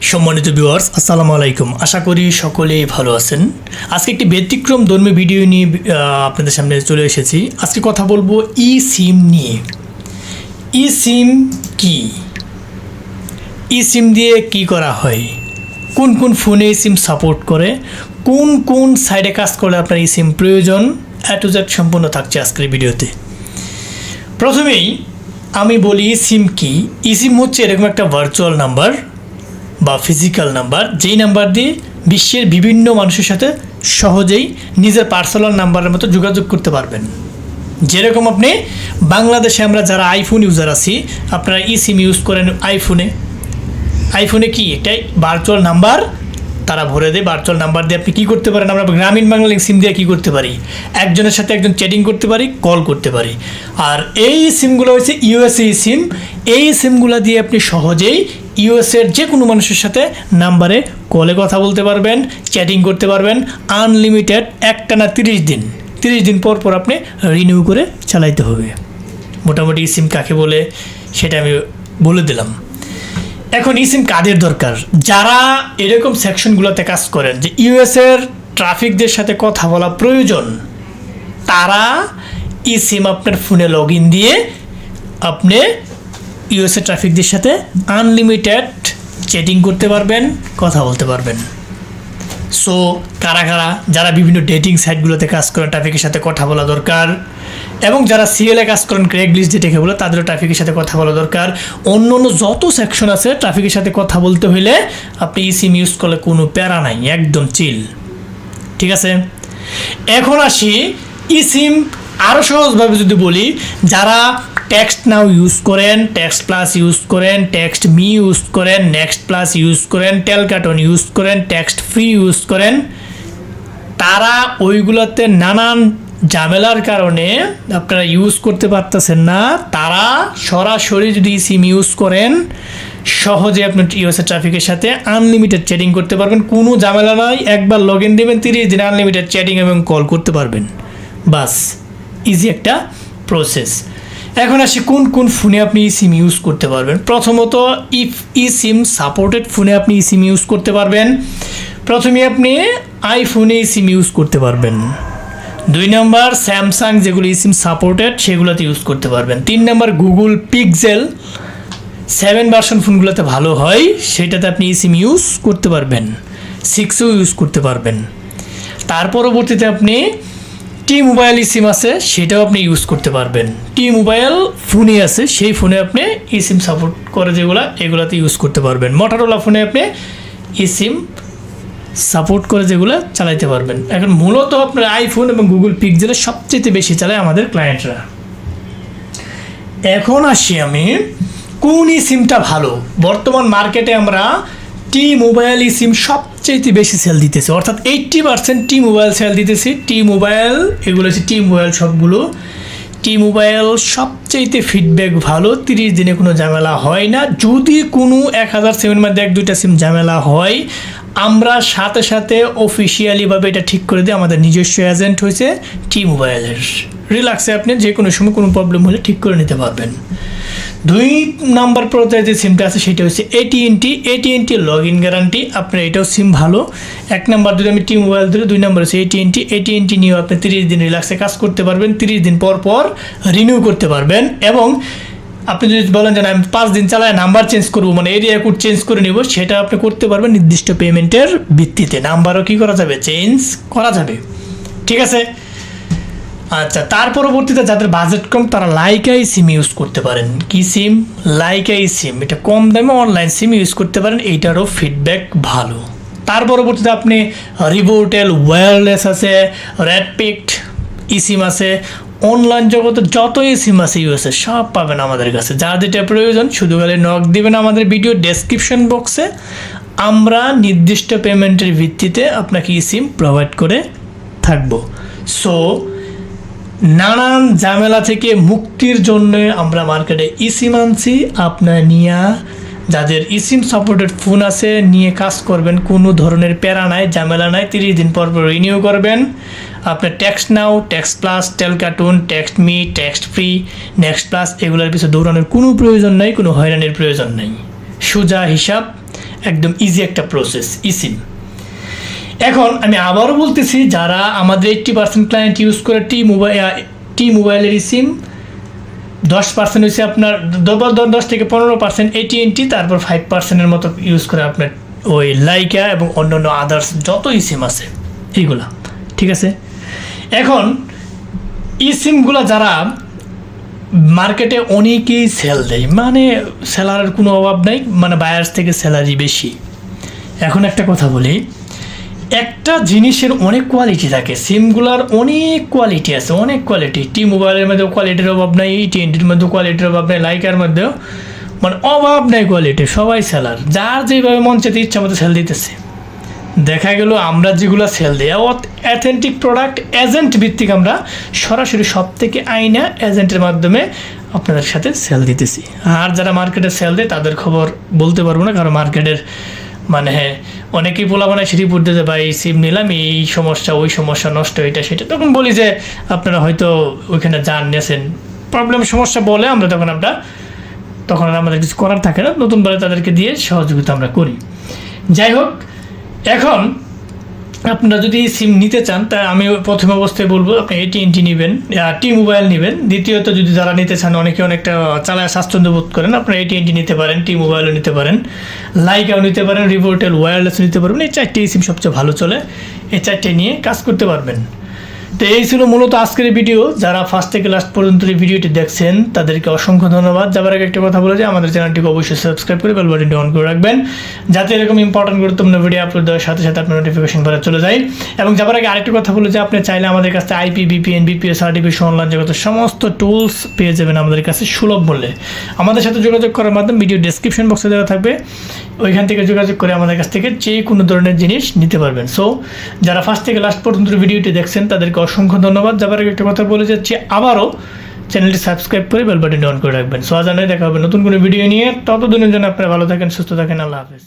সম্মানিত ভিউয়ার্স, আসসালামু আলাইকুম। আশা করি সকলেই ভালো আছেন। আজকে একটি ব্যতিক্রম ধর্মী ভিডিও নিয়ে আপনাদের সামনে চলে এসেছি। আজকে কথা বলবো ই সিম নিয়ে। ই সিম কি, ই সিম দিয়ে কি করা হয়, কোন কোন ফোনে ই সিম সাপোর্ট করে, কোন কোন সাইডে কাজ করলে আপনার ই সিম প্রয়োজন, এ টু জেড সম্পূর্ণ থাকছে আজকের ভিডিওতে। প্রথমেই আমি বলি ই সিম কি। ই সিম হচ্ছে এরকম একটা ভার্চুয়াল নাম্বার বা ফিজিক্যাল নাম্বার, যেই নাম্বার দিয়ে বিশ্বের বিভিন্ন মানুষের সাথে সহজেই নিজের পার্সোনাল নাম্বারের মতো যোগাযোগ করতে পারবেন। যেরকম আপনি বাংলাদেশে আমরা যারা আইফোন ইউজার আছি, আপনারা ই সিম ইউজ করেন আইফোনে কি এটাই ভার্চুয়াল নাম্বার তারা ভরে দেয়। ভার্চুয়াল নাম্বার দিয়ে আপনি কী করতে পারেন, আমরা গ্রামীণ বাংলা সিম দিয়ে কী করতে পারি, একজনের সাথে একজন চ্যাটিং করতে পারি, কল করতে পারি। আর এই সিমগুলো হচ্ছে ইউএসএ সিম। এই সিমগুলো দিয়ে আপনি সহজেই ইউএসএর যে কোনো মানুষের সাথে নাম্বারে কলে কথা বলতে পারবেন, চ্যাটিং করতে পারবেন আনলিমিটেড, একটানা 30 দিন পর পর আপনি রিনিউ করে চালাইতে হবে। মোটামুটি ই সিম কাকে বলে সেটা আমি বলে দিলাম। এখন ই সিম কাদের দরকার? যারা এরকম সেকশনগুলোতে কাজ করেন যে ইউএসএর ট্রাফিকদের সাথে কথা বলা প্রয়োজন, তারা ই সিম আপনার ফোনে লগ ইন দিয়ে আপনি ইউএসএ ট্রাফিকদের সাথে আনলিমিটেড চ্যাটিং করতে পারবেন, কথা বলতে পারবেন। সো কারা যারা বিভিন্ন ডেটিং সাইটগুলোতে কাজ করেন, ট্রাফিকের সাথে কথা বলা দরকার। এবং যারা সিএলএ কাজ করেন, ক্রেগলিস্ট যেটাকে বলে, তাদেরও ট্রাফিকের সাথে কথা বলা দরকার। অন্য যত সেকশন আছে ট্রাফিকের সাথে কথা বলতে হলে আপনি ই সিম ইউজ করলে কোনো প্যারা নাই, একদম চিল। ঠিক আছে, এখন আসি ই সিম আরও সহজভাবে যদি বলি, যারা টেক্সট নাও ইউজ করেন, টেক্সট প্লাস ইউজ করেন, টেক্সট মি ইউজ করেন, নেক্সট প্লাস ইউজ করেন, টেলকাটন ইউজ করেন, টেক্সট ফ্রি ইউজ করেন, তারা ওইগুলোতে নানান ঝামেলার কারণে আপনারা ইউজ করতে পারতেছেন না। তারা সরাসরি যদি সিম ইউজ করেন, সহজে আপনি ইউএসএ ট্রাফিকের সাথে আনলিমিটেড চ্যাটিং করতে পারবেন, কোনো ঝামেলা নয়। একবার লগ ইন দেবেন, 30 দিন আনলিমিটেড চ্যাটিং এবং কল করতে পারবেন। বাস, ইজি একটা প্রসেস। এখন আসি কোন কোন ফোনে আপনি ই সিম ইউজ করতে পারবেন। প্রথমত, ই সিম সাপোর্টেড ফোনে আপনি ই সিম ইউজ করতে পারবেন। প্রথমে আপনি আইফোনে ই সিম ইউজ করতে পারবেন। 2 নম্বর, স্যামসাং যেগুলো ই সিম সাপোর্টেড সেগুলোতে ইউজ করতে পারবেন। 3 নম্বর, গুগল পিক্সেল 7 ভার্সন ফোনগুলোতে ভালো হয়, সেটাতে আপনি ই সিম ইউজ করতে পারবেন। 6ও ইউজ করতে পারবেন। তার পরবর্তীতে আপনি টি মোবাইল ই সিম আছে, সেটাও আপনি ইউজ করতে পারবেন। টি মোবাইল ফোনে আছে, সেই ফোনে আপনি ই সিম সাপোর্ট করে যেগুলো, এগুলোতে ইউজ করতে পারবেন। মোটরোলা ফোনে আপনি ই সিম সাপোর্ট করে যেগুলো চালাইতে পারবেন। এখন মূলত আপনার আইফোন এবং গুগল পিক্সেলের সবচেয়ে বেশি চালায় আমাদের ক্লায়েন্টরা। এখন আসি আমি কোন ই সিমটা ভালো। বর্তমান মার্কেটে আমরা টি মোবাইল ই সিম সবচেয়ে বেশি সেল দিতেছে, অর্থাৎ 80% টি মোবাইল সেল দিতেছি। টি মোবাইল, এগুলো হচ্ছে টি মোবাইল সবগুলো। টি মোবাইল সবচেয়ে ফিডব্যাক ভালো, 30 দিনে কোনো ঝামেলা হয় না। যদি কোনো 1000 সিমের মধ্যে 1-2টা সিম ঝামেলা হয়, আমরা সাথে সাথে অফিসিয়ালিভাবে এটা ঠিক করে দিই। আমাদের নিজস্ব এজেন্ট হয়েছে টি মোবাইলের। রিল্যাক্সে আপনি যে কোনো সময় কোনো প্রবলেম হলে ঠিক করে নিতে পারবেন। 2 নম্বর পর্যায়ে যে সিমটা আছে সেটা হচ্ছে AT&T লগ ইন গ্যারান্টি। আপনার এটাও সিম ভালো। 1 নম্বর যদি আমি টি মোবাইল ধরে, 2 নম্বর হচ্ছে AT&T নিয়েও আপনি 30 দিন রিল্যাক্সে কাজ করতে পারবেন। 30 দিন পর পর রিনিউ করতে পারবেন। এবং আপনি যদি বলেন যে আমি 5 দিন চালায় নাম্বার চেঞ্জ করবো, মানে এরিয়া কোড চেঞ্জ করে নেব, সেটা আপনি করতে পারবেন নির্দিষ্ট পেমেন্টের ভিত্তিতে। নাম্বারও কী করা যাবে, চেঞ্জ করা যাবে। ঠিক আছে, আচ্ছা। তার পরবর্তীতে যাদের বাজেট কম, তারা লাইকা ই সিম ইউজ করতে পারেন। কি সিম? লাইকা ই সিম। এটা কম দামে অনলাইন সিম ইউজ করতে পারেন, এইটারও ফিডব্যাক ভালো। তার পরবর্তীতে আপনি রিভোটেল ওয়্যারলেস আছে, রেডপিক্ট ই সিম আছে। অনলাইন জগতে যত ই সিম আছে ইউএসএ সব পাবেন আমাদের কাছে। যার যেটা প্রয়োজন শুধু খালি নক দিবেন আমাদের ভিডিও ডেসক্রিপশন বক্সে। আমরা নির্দিষ্ট পেমেন্টের ভিত্তিতে আপনাকে ই সিম প্রোভাইড করে থাকবো। সো নানান ঝামেলা থেকে মুক্তির জন্য আমরা মার্কেটে ই সিম আনছি। আপনার নিয়ে যাদের ই সিম সাপোর্টেড ফোন আছে, নিয়ে কাজ করবেন, কোনো ধরনের প্যারা নাই, ঝামেলা নাই। 30 দিন পর পর রিনিউ করবেন। আপনার টেক্সট নাও, টেক্সট প্লাস, টেলকার্টুন, text me, text free, next plus এগুলোর পিছনে দৌড়ানোর কোনো প্রয়োজন নাই, কোনো হয়রানির প্রয়োজন নেই। সোজা হিসাব, একদম ইজি একটা প্রসেস ইসিম। এখন আমি আবারও বলতেছি, যারা আমাদের 80% ক্লায়েন্ট ইউজ করে টি মোবাইলের ইসিম, 10% হচ্ছে আপনার 10 থেকে 15% AT&T, তারপর 5%-এর মতো ইউজ করে আপনার ওই লাইকা এবং অন্যান্য আদার্স যত ইসিম আছে এইগুলা, ঠিক আছে। এখন ইসিমগুলো যারা মার্কেটে অনেকেই সেল দেয়, মানে সেলারের কোনো অভাব নাই, মানে বায়ার্স থেকে স্যালারি বেশি। এখন একটা কথা বলি, একটা জিনিসের অনেক কোয়ালিটি থাকে, সিমগুলার অনেক কোয়ালিটি আছে, অনেক কোয়ালিটি। টি মোবাইলের মধ্যেও কোয়ালিটির অভাব নাই, AT&Tর মধ্যেও কোয়ালিটির অভাব নাই, লাইকার মধ্যেও মানে অভাব নাই কোয়ালিটি, সবাই সেলার, যার যেভাবে মন চাইতে ইচ্ছা মতো সেল দিতেছে। দেখা গেল আমরা যেগুলো সেল দিই অথেন্টিক প্রোডাক্ট এজেন্ট ভিত্তিক, আমরা সরাসরি সব থেকে আইনা এজেন্টের মাধ্যমে আপনাদের সাথে সেল দিতেছি। আর যারা মার্কেটে সেল দেয় তাদের খবর বলতে পারবো না, কারণ মার্কেটের মানে অনেকেই বলা মানে সেটি পড়তে যে ভাই সিম নিলাম, এই সমস্যা ওই সমস্যা, নষ্ট এটা সেটা, তখন বলি যে আপনারা হয়তো ওইখানে যান নিয়েছেন, প্রবলেম সমস্যা বলে আমরা তখন আমাদের কিছু করার থাকে না, নতুন বলে তাদেরকে দিয়ে সহযোগিতা আমরা করি। যাই হোক, এখন আপনারা যদি সিম নিতে চান, তা আমি প্রথম অবস্থায় বলবো আপনি AT&T নেবেন, টি মোবাইল নেবেন। দ্বিতীয়ত যদি যারা নিতে চান, অনেকে অনেকটা চালায় স্বাচ্ছন্দ্য বোধ করেন, আপনারা AT&T নিতে পারেন, টি মোবাইলও নিতে পারেন, লাইকাও নিতে পারেন, রিভোল্টেল ওয়্যারলেসও নিতে পারবেন। এই 4টি সিম সবচেয়ে ভালো চলে, এই 4টে নিয়ে কাজ করতে পারবেন। তো এই ছিল মূলত আজকের ভিডিও। যারা ফার্স্ট থেকে লাস্ট পর্যন্ত এই ভিডিওটি দেখছেন তাদেরকে অসংখ্য ধন্যবাদ। যাবার আগে একটা কথা বলে যে আমাদের চ্যানেলটিকে অবশ্যই সাবস্ক্রাইব করে বেল বাটনটি অন করে রাখবেন, যাতে এরকম ইম্পর্টেন্ট গুরুত্বপূর্ণ ভিডিও আপলোড দেওয়ার সাথে সাথে আপনার নোটিফিকেশন বারে চলে যায়। এবং যাবার আগে আরেকটা কথা বলে যে আপনি চাইলে আমাদের কাছে IP, VPN, BPS certification, online জগতের সমস্ত টুলস পেয়ে যাবেন আমাদের কাছে সুলভ মূল্যে। আমাদের সাথে যোগাযোগ করার মাধ্যমে ভিডিও ডেসক্রিপশন বক্সে দেওয়া থাকবে, ওইখান থেকে যোগাযোগ করে আমাদের কাছ থেকে যে কোনো ধরনের জিনিস নিতে পারবেন। সো যারা ফার্স্ট থেকে লাস্ট পর্যন্ত ভিডিওটি দেখছেন তাদেরকে অসংখ্য ধন্যবাদ। যাবার আগে একটা কথা বলে যাচ্ছি, আবারও চ্যানেলটি সাবস্ক্রাইব করে বেল বাটনটি অন করে রাখবেন। সো আজ দেখা হবে নতুন কোনো ভিডিও নিয়ে, ততদিনের জন্য আপনারা ভালো থাকেন, সুস্থ থাকেন, আল্লাহ হাফেজ।